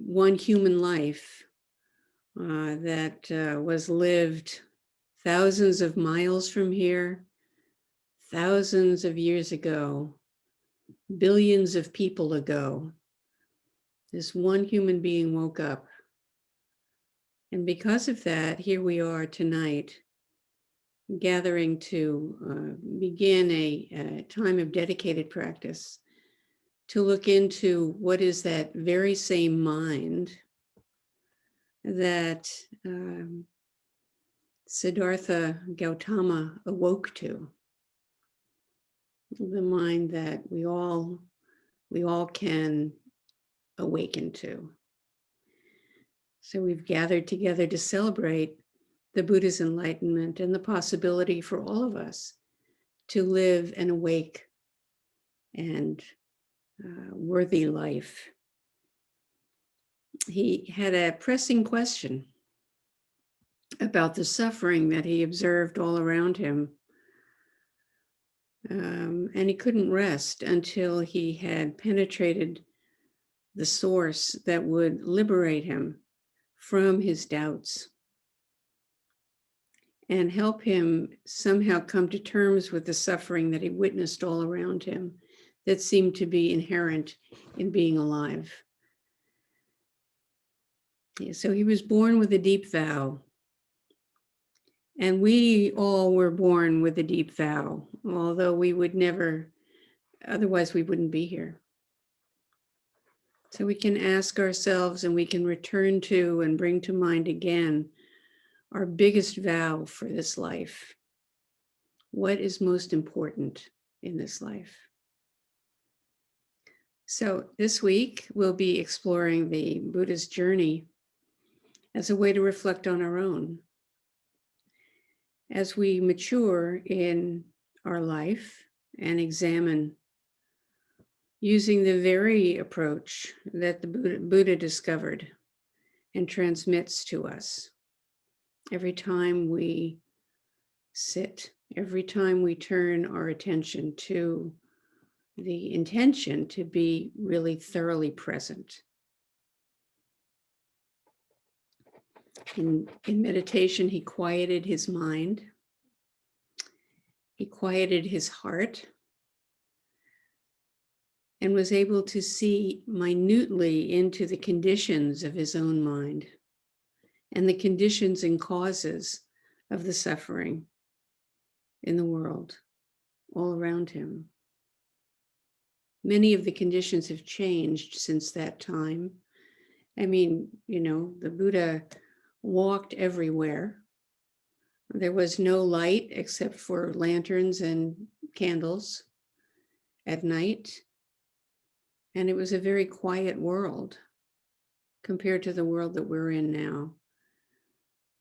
one human life that was lived thousands of miles from here, thousands of years ago, billions of people ago. This one human being woke up. And because of that, here we are tonight, gathering to begin a time of dedicated practice to look into what is that very same mind that Siddhartha Gautama awoke to, the mind that we all can awaken to. So we've gathered together to celebrate the Buddha's enlightenment and the possibility for all of us to live an awake and worthy life. He had a pressing question about the suffering that he observed all around him. And he couldn't rest until he had penetrated the source that would liberate him from his doubts and help him somehow come to terms with the suffering that he witnessed all around him that seemed to be inherent in being alive. So he was born with a deep vow. And we all were born with a deep vow, although we would never, otherwise we wouldn't be here. So we can ask ourselves and we can return to and bring to mind again our biggest vow for this life. What is most important in this life? So this week we'll be exploring the Buddha's journey as a way to reflect on our own. As we mature in our life and examine using the very approach that the Buddha discovered and transmits to us. Every time we sit, every time we turn our attention to the intention to be really thoroughly present. In meditation, he quieted his mind. He quieted his heart and was able to see minutely into the conditions of his own mind and the conditions and causes of the suffering in the world all around him. Many of the conditions have changed since that time. I mean, the Buddha walked everywhere. There was no light except for lanterns and candles at night. And it was a very quiet world compared to the world that we're in now.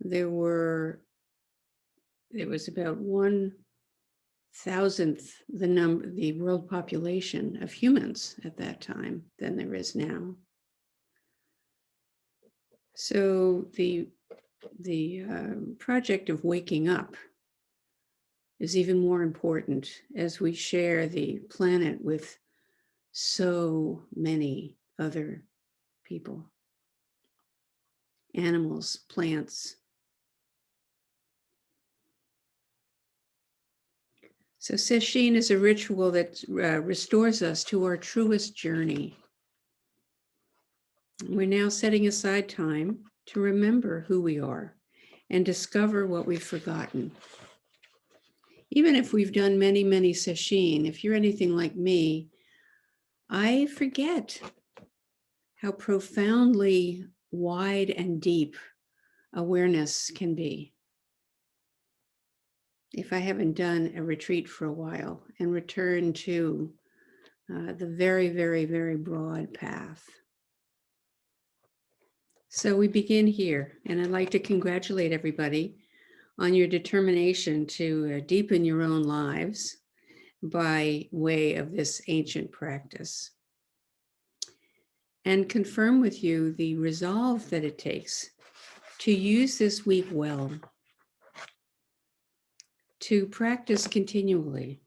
There was about 1,000th the world population of humans at that time than there is now. So the project of waking up is even more important as we share the planet with so many other people, animals, plants. So sesshin is a ritual that restores us to our truest journey. We're now setting aside time to remember who we are and discover what we've forgotten. Even if we've done many, many sesshin, if you're anything like me, I forget how profoundly wide and deep awareness can be. If I haven't done a retreat for a while and return to the very, very, very broad path. So we begin here, and I'd like to congratulate everybody on your determination to deepen your own lives by way of this ancient practice. And confirm with you the resolve that it takes to use this week well, to practice continually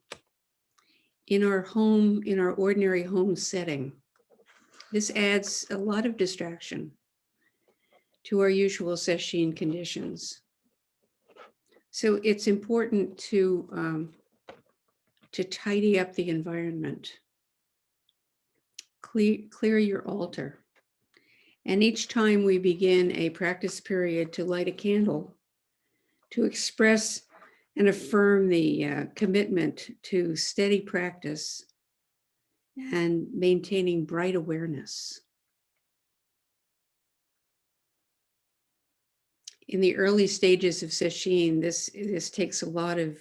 in our home, in our ordinary home setting, This adds a lot of distraction to our usual sesshin conditions. So it's important to tidy up the environment, clear your altar. And each time we begin a practice period, to light a candle, to express and affirm the commitment to steady practice and maintaining bright awareness. In the early stages of sesshin, this takes a lot of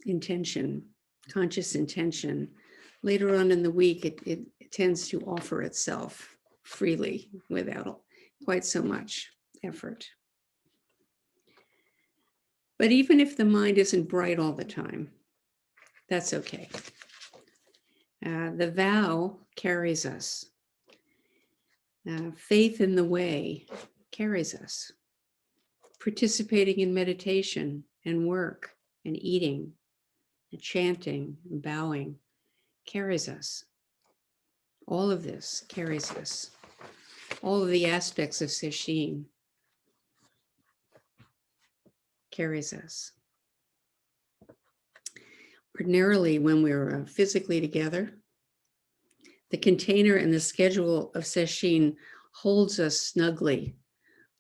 intention, conscious intention. Later on in the week, it tends to offer itself freely without quite so much effort. But even if the mind isn't bright all the time, that's okay. The vow carries us. Faith in the way carries us. Participating in meditation and work and eating and chanting and bowing carries us. All of this carries us. All of the aspects of sesshin carries us. Ordinarily, when we're physically together, the container and the schedule of sesshin holds us snugly,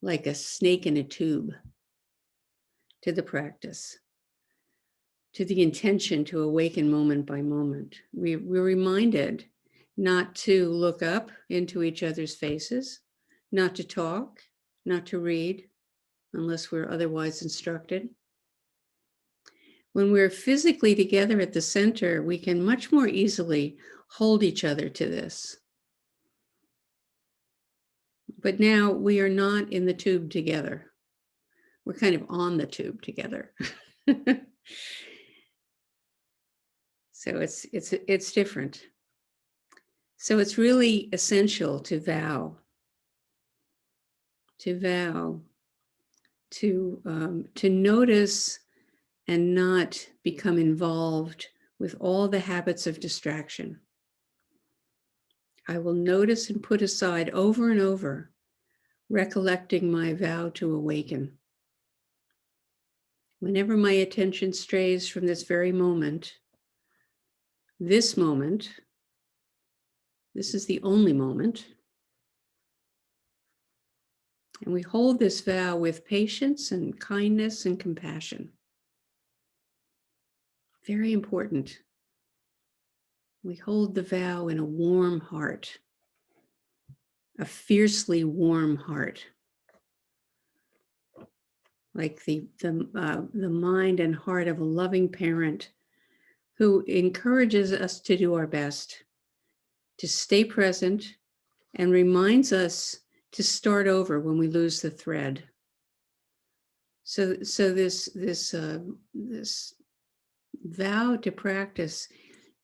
like a snake in a tube, to the practice, to the intention to awaken moment by moment. We're reminded not to look up into each other's faces, not to talk, not to read, unless we're otherwise instructed. When we're physically together at the center, we can much more easily hold each other to this. But now we are not in the tube together. We're kind of on the tube together. So it's different. So it's really essential to vow, to notice and not become involved with all the habits of distraction. I will notice and put aside over and over, recollecting my vow to awaken. Whenever my attention strays from this very moment, this is the only moment. And we hold this vow with patience and kindness and compassion. Very important. We hold the vow in a warm heart, a fiercely warm heart, like the mind and heart of a loving parent who encourages us to do our best, to stay present, and reminds us to start over when we lose the thread. So this vow to practice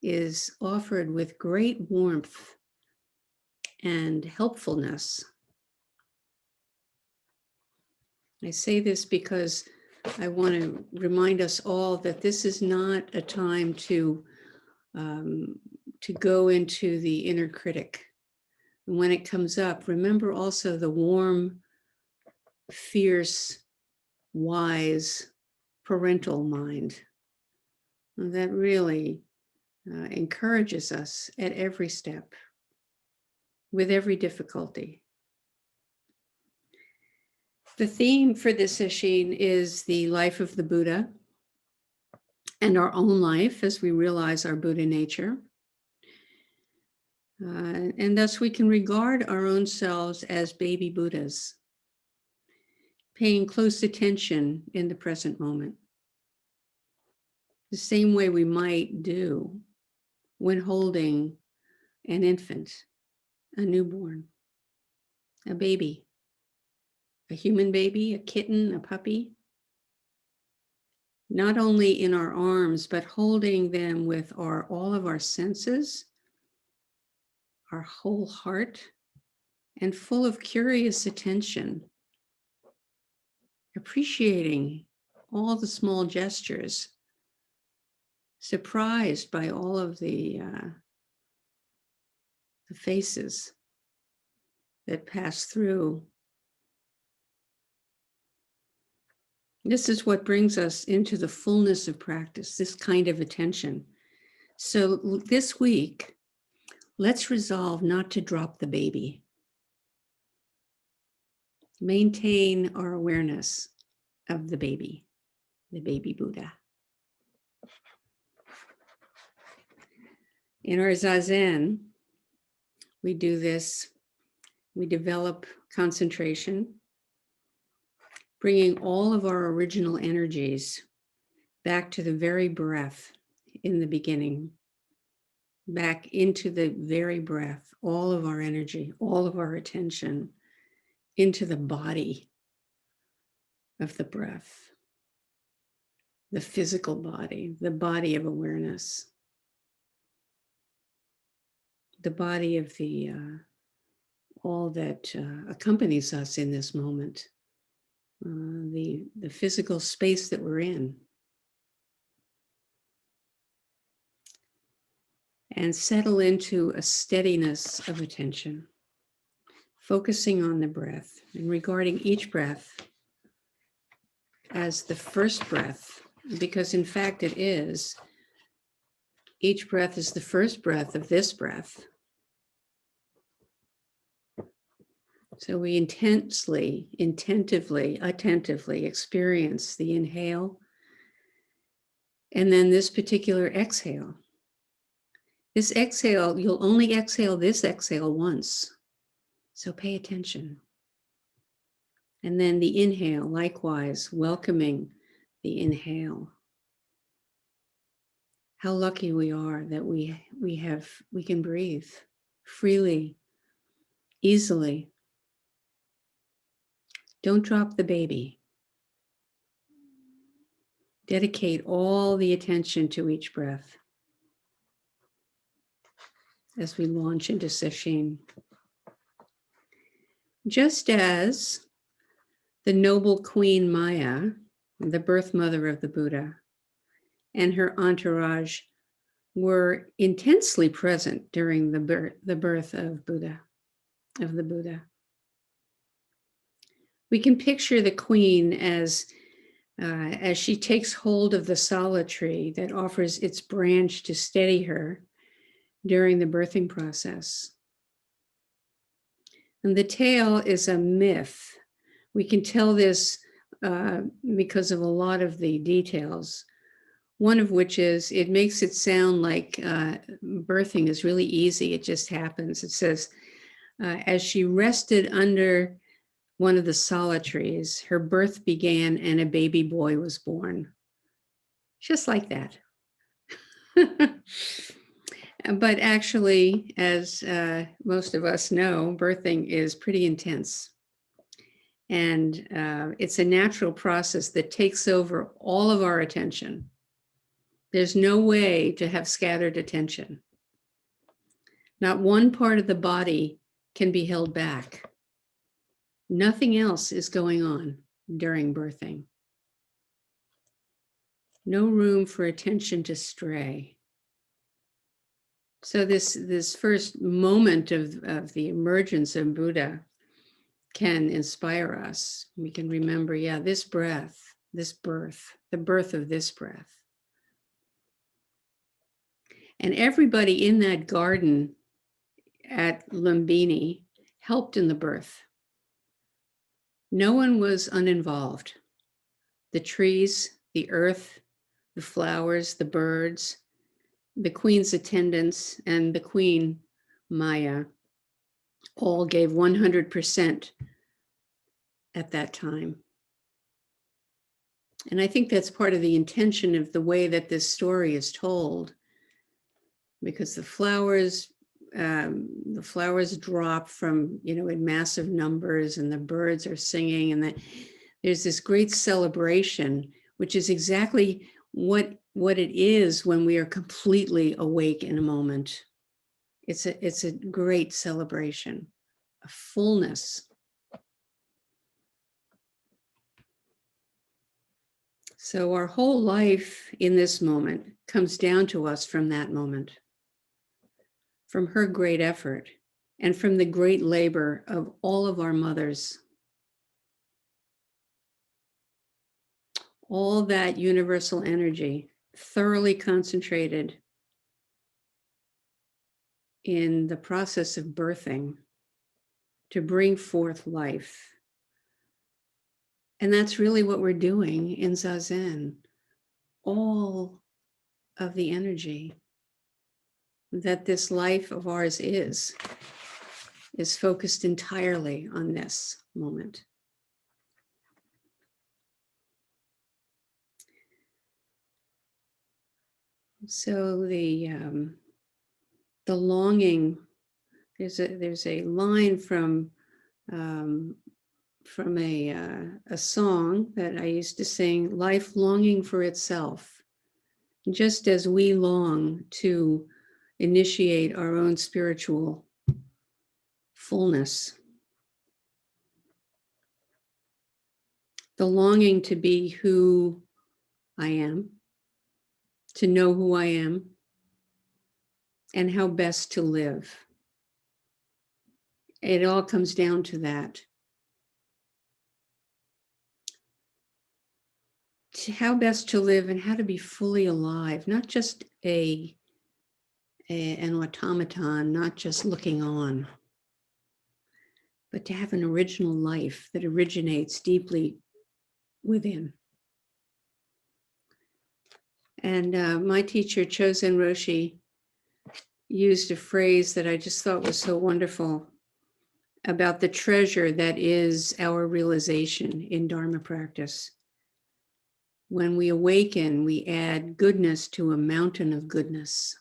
is offered with great warmth and helpfulness. I say this because I want to remind us all that this is not a time to go into the inner critic. And when it comes up, remember also the warm, fierce, wise, parental mind that really encourages us at every step, with every difficulty. The theme for this sesshin is the life of the Buddha and our own life as we realize our Buddha nature. And thus we can regard our own selves as baby Buddhas, paying close attention in the present moment, the same way we might do when holding an infant, a newborn, a baby, a human baby, a kitten, a puppy. Not only in our arms, but holding them with all of our senses, our whole heart, and full of curious attention, appreciating all the small gestures, surprised by all of the the faces that pass through. This is what brings us into the fullness of practice, this kind of attention. So this week, let's resolve not to drop the baby. Maintain our awareness of the baby Buddha. In our zazen, we do this, we develop concentration, bringing all of our original energies back to the very breath in the beginning, back into the very breath, all of our energy, all of our attention into the body of the breath, the physical body, the body of awareness, the body of the all that accompanies us in this moment, the physical space that we're in. And settle into a steadiness of attention, focusing on the breath and regarding each breath as the first breath, because in fact it is. Each breath is the first breath of this breath. So we attentively experience the inhale, and then this particular exhale. This exhale, you'll only exhale this exhale once. So pay attention. And then the inhale, likewise, welcoming the inhale. How lucky we are that we can breathe freely, easily. Don't drop the baby. Dedicate all the attention to each breath as we launch into sesshin. Just as the noble Queen Maya, the birth mother of the Buddha, and her entourage were intensely present during the birth of the Buddha. We can picture the queen as she takes hold of the sala tree that offers its branch to steady her during the birthing process. And the tale is a myth. We can tell this because of a lot of the details. One of which is, it makes it sound like birthing is really easy. It just happens. It says, as she rested under one of the sala trees, her birth began and a baby boy was born. Just like that. But actually, as most of us know, birthing is pretty intense. And it's a natural process that takes over all of our attention. There's no way to have scattered attention. Not one part of the body can be held back. Nothing else is going on during birthing. No room for attention to stray. So this first moment of the emergence of Buddha can inspire us. We can remember, this breath, this birth, the birth of this breath. And everybody in that garden at Lumbini helped in the birth. No one was uninvolved. The trees, the earth, the flowers, the birds, the queen's attendants, and the queen, Maya, all gave 100% at that time. And I think that's part of the intention of the way that this story is told, because the flowers drop from, in massive numbers, and the birds are singing, and there's this great celebration, which is exactly what it is when we are completely awake in a moment. It's a great celebration, a fullness. So our whole life in this moment comes down to us from that moment, from her great effort and from the great labor of all of our mothers. All that universal energy thoroughly concentrated in the process of birthing to bring forth life. And that's really what we're doing in zazen. All of the energy that this life of ours is focused entirely on this moment. So the longing, there's a line from a song that I used to sing, life longing for itself. Just as we long to initiate our own spiritual fullness, the longing to be who I am, to know who I am, and how best to live. It all comes down to that. To how best to live and how to be fully alive, not just an automaton, not just looking on, but to have an original life that originates deeply within. And my teacher, Chozen Roshi, used a phrase that I just thought was so wonderful about the treasure that is our realization in Dharma practice. When we awaken, we add goodness to a mountain of goodness.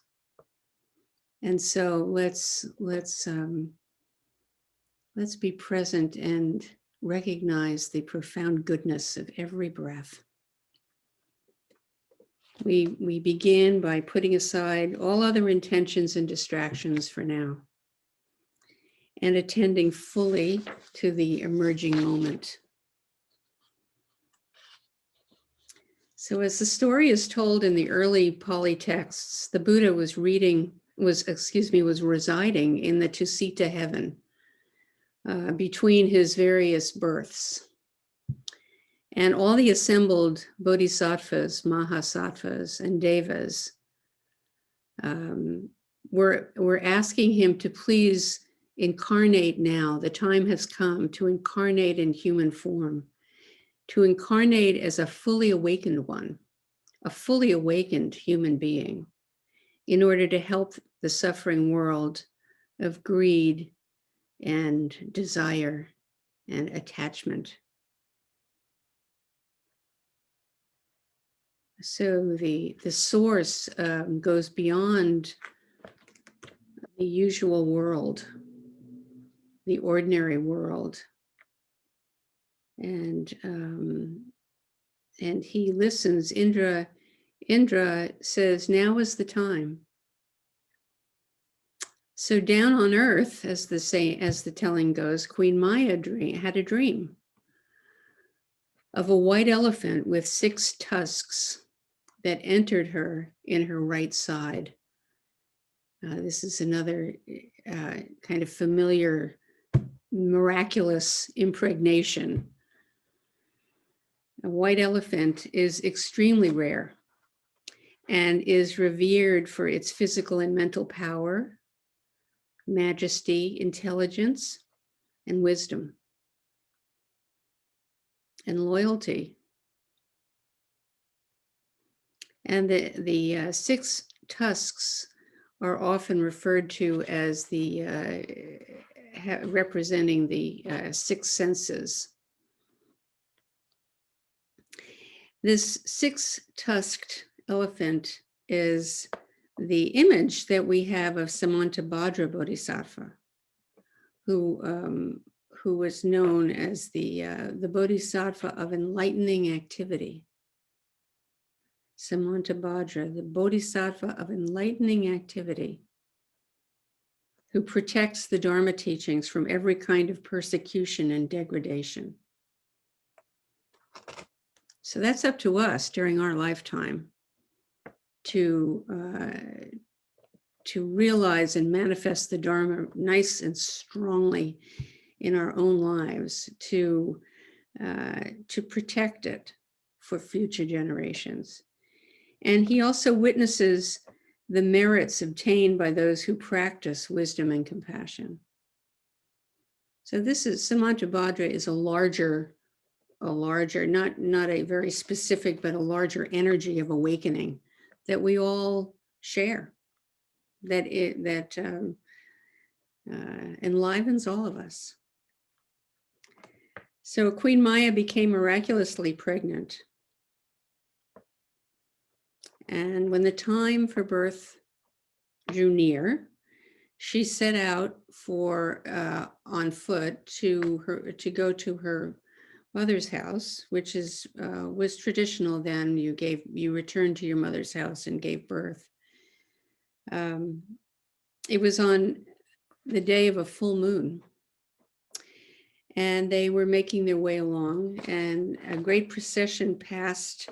And so let's be present and recognize the profound goodness of every breath. We begin by putting aside all other intentions and distractions for now, and attending fully to the emerging moment. So as the story is told in the early Pali texts, the Buddha was residing in the Tusita heaven between his various births. And all the assembled bodhisattvas, mahasattvas, and devas were asking him to please incarnate now. The time has come to incarnate in human form, to incarnate as a fully awakened one, a fully awakened human being, in order to help the suffering world of greed and desire and attachment. So the source goes beyond the usual world, the ordinary world, and he listens. Indra says, "Now is the time." So down on earth, as the telling goes, Queen Maya had a dream of a white elephant with 6 tusks that entered her in her right side. This is another kind of familiar, miraculous impregnation. A white elephant is extremely rare and is revered for its physical and mental power, majesty, intelligence, and wisdom, and loyalty. And the 6 tusks are often referred to as representing the 6 senses. This 6-tusked elephant is the image that we have of Samantabhadra Bodhisattva, who was known as the Bodhisattva of enlightening activity. Samantabhadra, the Bodhisattva of enlightening activity, who protects the Dharma teachings from every kind of persecution and degradation. So that's up to us during our lifetime to realize and manifest the Dharma nice and strongly in our own lives, to protect it for future generations. And he also witnesses the merits obtained by those who practice wisdom and compassion. So this is, Samantabhadra is a larger, not a very specific, but a larger energy of awakening that we all share, that enlivens all of us. So Queen Maya became miraculously pregnant. And when the time for birth drew near, she set out on foot to go to her mother's house, which was traditional then. You returned to your mother's house and gave birth. It was on the day of a full moon, and they were making their way along, and a great procession passed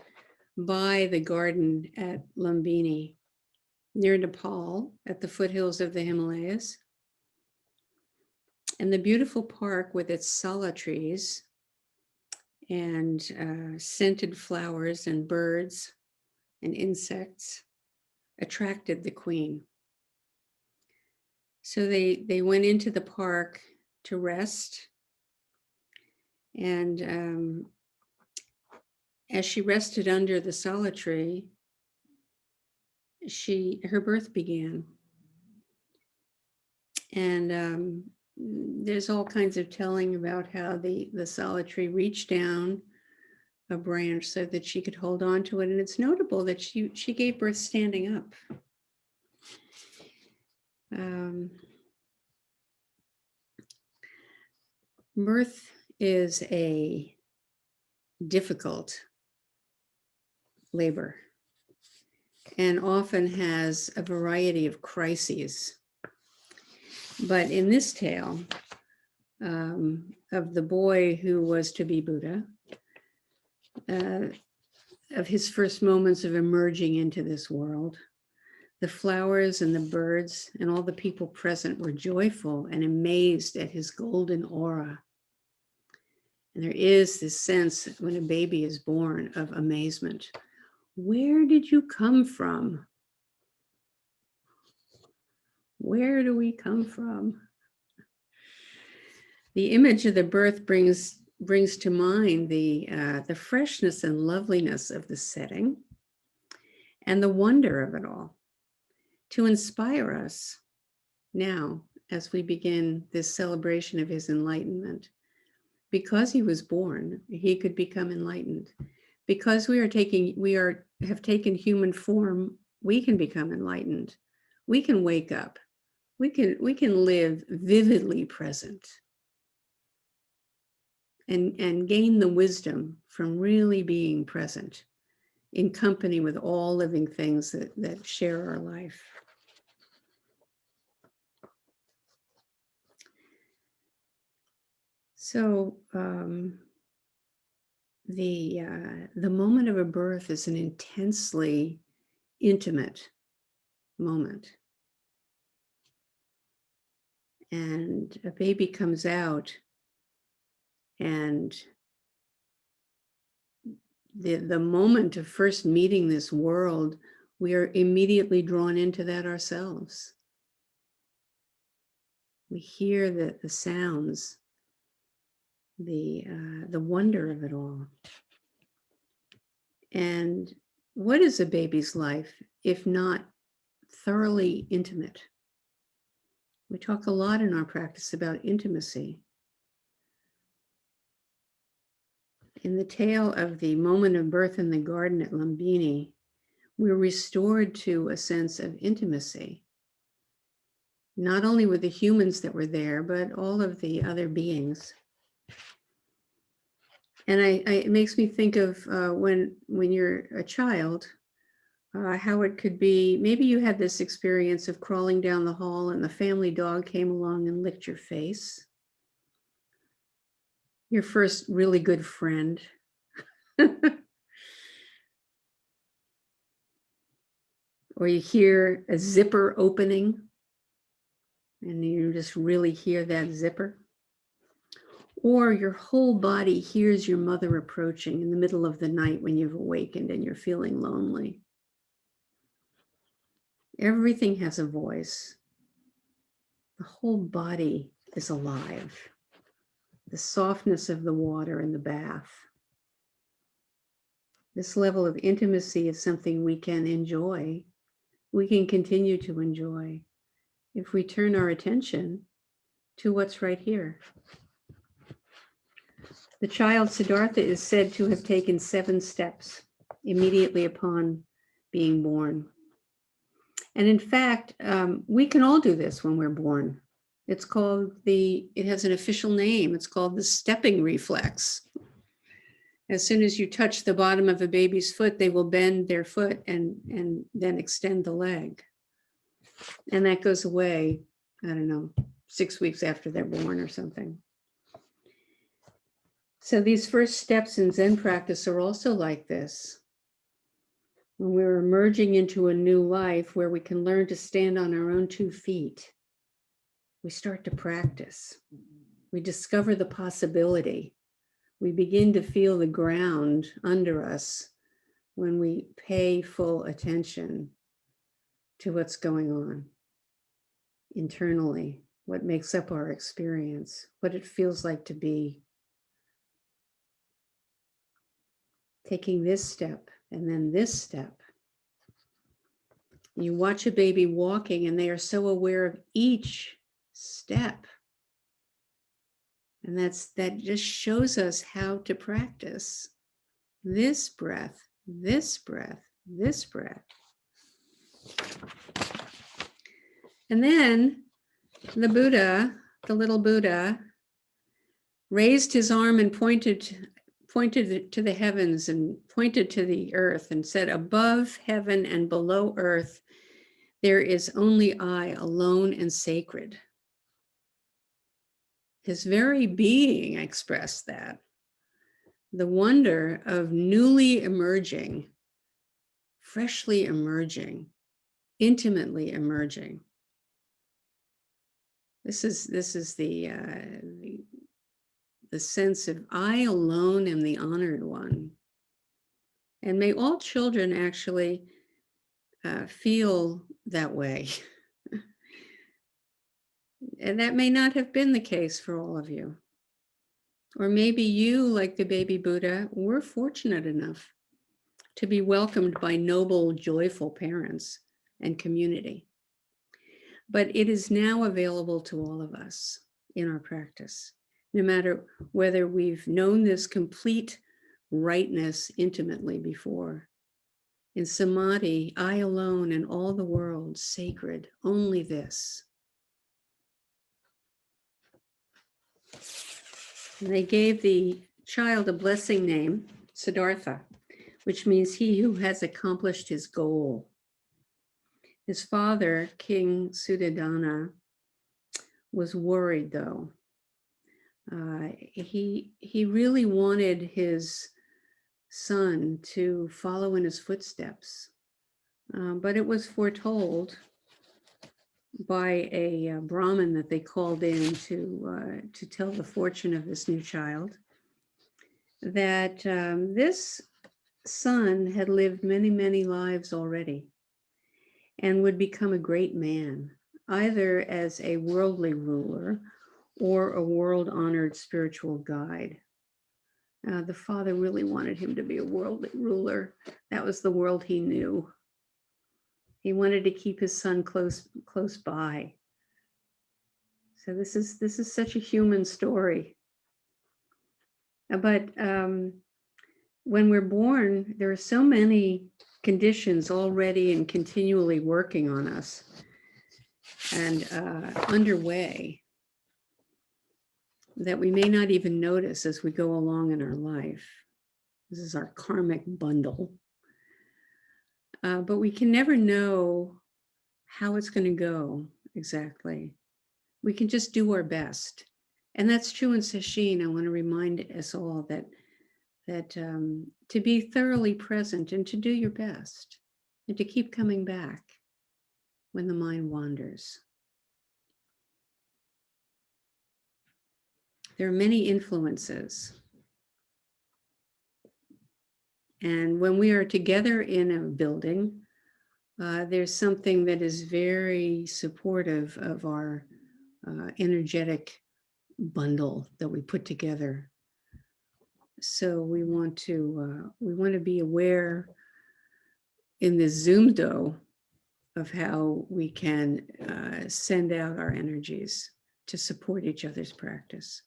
by the garden at Lumbini, near Nepal, at the foothills of the Himalayas. And the beautiful park with its sala trees and scented flowers and birds and insects attracted the queen. So they went into the park to rest. And as she rested under the sala tree, her birth began. And there's all kinds of telling about how the sala tree reached down a branch so that she could hold on to it. And it's notable that she gave birth standing up. Birth is a difficult labor and often has a variety of crises. But in this tale of the boy who was to be Buddha, of his first moments of emerging into this world, the flowers and the birds and all the people present were joyful and amazed at his golden aura. And there is this sense when a baby is born of amazement. Where did you come from? Where do we come from? The image of the birth brings to mind the freshness and loveliness of the setting and the wonder of it all, to inspire us now as we begin this celebration of his enlightenment. Because he was born, he could become enlightened. Because we have taken human form, we can become enlightened. We can wake up. We can live vividly present and gain the wisdom from really being present in company with all living things that share our life. So the moment of a birth is an intensely intimate moment. And a baby comes out, and the moment of first meeting this world, we are immediately drawn into that ourselves. We hear the sounds, the wonder of it all. And what is a baby's life if not thoroughly intimate? We talk a lot in our practice about intimacy. In the tale of the moment of birth in the garden at Lumbini, we're restored to a sense of intimacy, not only with the humans that were there, but all of the other beings. And it makes me think of when you're a child, how it could be, maybe you had this experience of crawling down the hall and the family dog came along and licked your face. Your first really good friend. or you hear a zipper opening and you just really hear that zipper. Or your whole body hears your mother approaching in the middle of the night when you've awakened and you're feeling lonely. Everything has a voice. The whole body is alive. The softness of the water in the bath. This level of intimacy is something we can enjoy. We can continue to enjoy if we turn our attention to what's right here. The child Siddhartha is said to have taken 7 steps immediately upon being born. And in fact, we can all do this when we're born. It has an official name. It's called the stepping reflex. As soon as you touch the bottom of a baby's foot, they will bend their foot and then extend the leg. And that goes away, 6 weeks after they're born or something. So these first steps in Zen practice are also like this. When we're emerging into a new life where we can learn to stand on our own 2 feet, we start to practice. We discover the possibility. We begin to feel the ground under us when we pay full attention to what's going on internally, what makes up our experience, what it feels like to be. Taking this step and then this step. You watch a baby walking and they are so aware of each step. And that just shows us how to practice this breath, this breath, this breath. And then the Buddha, the little Buddha, raised his arm and pointed to the heavens and pointed to the earth and said, above heaven and below earth, there is only I, alone and sacred. His very being expressed that. The wonder of newly emerging, freshly emerging, intimately emerging. This is the sense of I alone am the honored one. And may all children actually feel that way. And that may not have been the case for all of you. Or maybe you, like the baby Buddha, were fortunate enough to be welcomed by noble, joyful parents and community. But it is now available to all of us in our practice, no matter whether we've known this complete rightness intimately before. In samadhi, I alone and all the world, sacred, only this. And they gave the child a blessing name, Siddhartha, which means he who has accomplished his goal. His father, King Suddhodana, was worried though. He really wanted his son to follow in his footsteps. But it was foretold by a Brahmin that they called in to tell the fortune of this new child, that this son had lived many, many lives already and would become a great man, either as a worldly ruler or a world-honored spiritual guide. The father really wanted him to be a worldly ruler. That was the world he knew. He wanted to keep his son close by. So this is such a human story. But when we're born, there are so many conditions already and continually working on us and underway that we may not even notice as we go along in our life. This is our karmic bundle. But we can never know how it's going to go exactly. We can just do our best. And that's true in Sesshin. I want to remind us all that to be thoroughly present and to do your best and to keep coming back when the mind wanders. There are many influences. And when we are together in a building, there's something that is very supportive of our energetic bundle that we put together. So we want to be aware in this Zoom dough of how we can send out our energies to support each other's practice.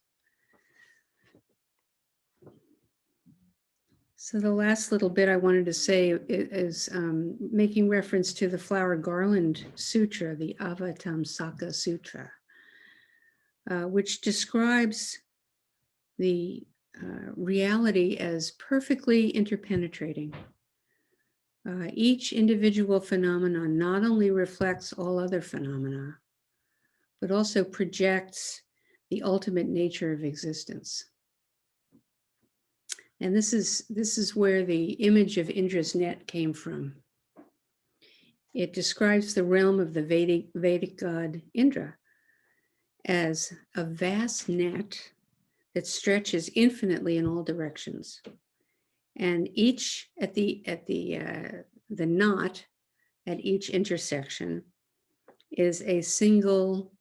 So the last little bit I wanted to say is making reference to the Flower Garland Sutra, the Avatamsaka Sutra, which describes the reality as perfectly interpenetrating. Each individual phenomenon not only reflects all other phenomena, but also projects the ultimate nature of existence. And this is where the image of Indra's net came from. It describes the realm of the Vedic god Indra as a vast net that stretches infinitely in all directions. And each at the knot at each intersection is a single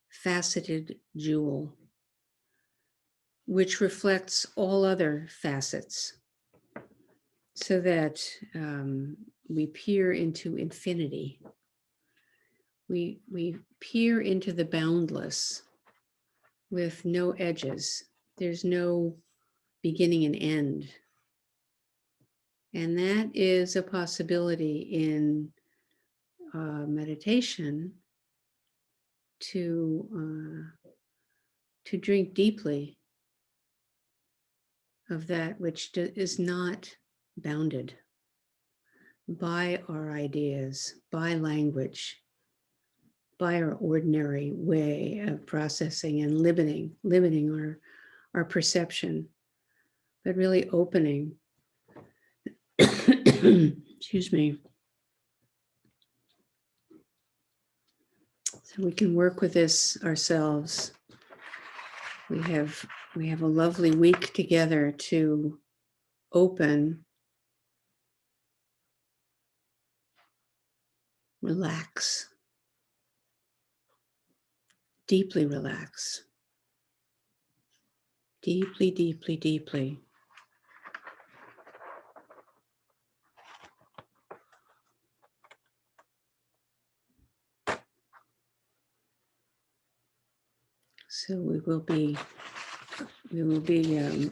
faceted jewel, which reflects all other facets, so that we peer into infinity. We peer into the boundless with no edges. There's no beginning and end. And that is a possibility in meditation to drink deeply of that which is not bounded by our ideas, by language, by our ordinary way of processing and limiting our perception, but really opening, excuse me, so we can work with this ourselves. We have a lovely week together to open, relax, deeply relax, deeply, deeply, deeply. So we will be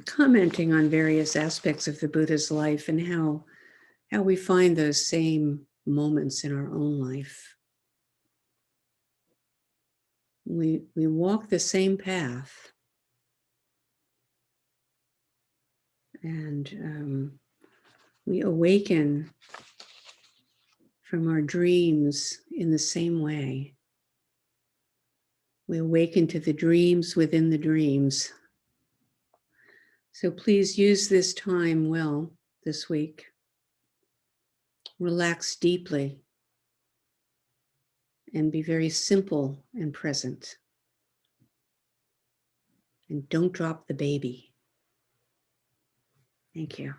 commenting on various aspects of the Buddha's life and how we find those same moments in our own life. We walk the same path, and we awaken from our dreams in the same way. We awaken to the dreams within the dreams. So please use this time well this week. Relax deeply and be very simple and present. And don't drop the baby. Thank you.